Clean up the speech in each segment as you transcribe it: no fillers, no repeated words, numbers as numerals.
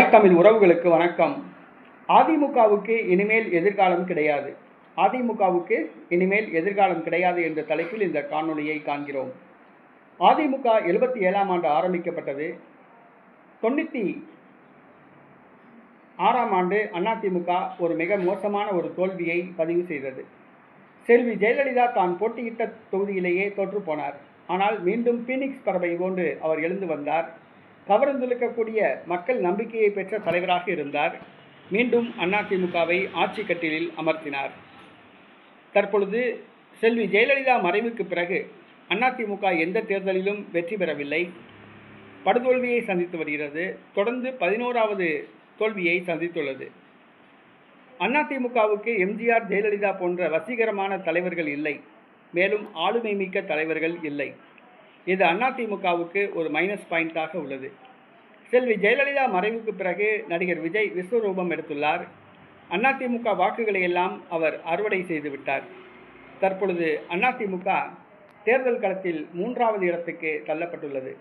தமிழ் உறவுகளுக்கு வணக்கம். அதிமுகவுக்கு இனிமேல் எதிர்காலம் கிடையாது. அதிமுகவுக்கு இனிமேல் எதிர்காலம் கிடையாது என்ற தலைப்பில் இந்த காணொளியை காண்கிறோம். அதிமுக 77ஆம் ஆண்டு ஆரம்பிக்கப்பட்டது. 96ஆம் ஆண்டு அதிமுக ஒரு மிக மோசமான ஒரு தோல்வியை பதிவு செய்தது. செல்வி ஜெயலலிதா தான் போட்டியிட்ட தொகுதியிலேயே தோற்று போனார். ஆனால் மீண்டும் பீனிக்ஸ் பறவை போன்று அவர் எழுந்து வந்தார். கவர்ந்திழுக்கக்கூடிய மக்கள் நம்பிக்கையை பெற்ற தலைவராக இருந்தார். மீண்டும் அதிமுகவை ஆட்சி கட்டிலில் அமர்த்தினார். தற்பொழுது செல்வி ஜெயலலிதா மறைவுக்கு பிறகு அதிமுக எந்த தேர்தலிலும் வெற்றி பெறவில்லை. படுதோல்வியை சந்தித்து வருகிறது. தொடர்ந்து 11வது தோல்வியை சந்தித்துள்ளது. அதிமுகவுக்கு எம்ஜிஆர், ஜெயலலிதா போன்ற வசீகரமான தலைவர்கள் இல்லை. மேலும் ஆளுமை மிக்க தலைவர்கள் இல்லை. இது அதிமுகவுக்கு ஒரு மைனஸ் பாயிண்டாக உள்ளது. செல்வி ஜெயலலிதா மறைவுக்கு பிறகு நடிகர் விஜய் விஸ்வரூபம் எடுத்துள்ளார். அதிமுக வாக்குகளை எல்லாம் அவர் அறுவடை செய்துவிட்டார். தற்பொழுது அதிமுக தேர்தல் களத்தில் 3வது இடத்துக்கு தள்ளப்பட்டுள்ளது.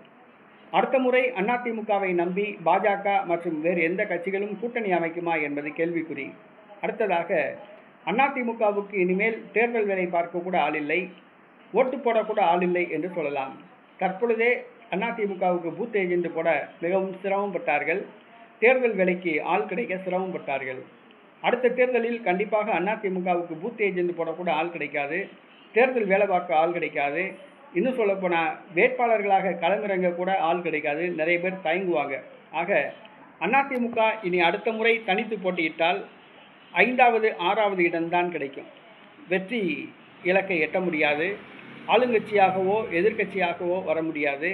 அடுத்த முறை அதிமுகவை நம்பி பாஜக மற்றும் வேறு எந்த கட்சிகளும் கூட்டணி அமைக்குமா என்பது கேள்விக்குறி. அடுத்ததாக அதிமுகவுக்கு இனிமேல் தேர்தல் வேலை பார்க்க கூட ஆள் இல்லை, ஓட்டு போடக்கூட ஆள் இல்லை என்று சொல்லலாம். தற்பொழுதே அதிமுகவுக்கு பூத் ஏஜென்ட் போட மிகவும் சிரமப்பட்டார்கள். தேர்தல் வேலைக்கு ஆள் கிடைக்க சிரமப்பட்டார்கள். அடுத்த தேர்தலில் கண்டிப்பாக அதிமுகவுக்கு பூத் ஏஜென்ட் போடக்கூட ஆள் கிடைக்காது. தேர்தல் வேலை பார்க்க ஆள் கிடைக்காது. இன்னும் சொல்லப்போனால் வேட்பாளர்களாக களமிறங்க கூட ஆள் கிடைக்காது. நிறைய பேர் தயங்குவாங்க. ஆக அதிமுக இனி அடுத்த முறை தனித்து போட்டியிட்டால் 5வது 6வது இடம்தான் கிடைக்கும். வெற்றி இலக்கை எட்ட முடியாது. ஆளுங்கட்சியாகவோ எதிர்கட்சியாகவோ வர முடியாது.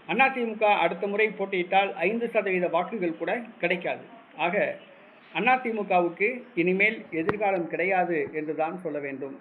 அதிமுக அடுத்த முறை போட்டியிட்டால் 5% வாக்குகள் கூட கிடைக்காது. ஆக அதிமுகவுக்கு இனிமேல் எதிர்காலம் கிடையாது என்றுதான் சொல்ல வேண்டும்.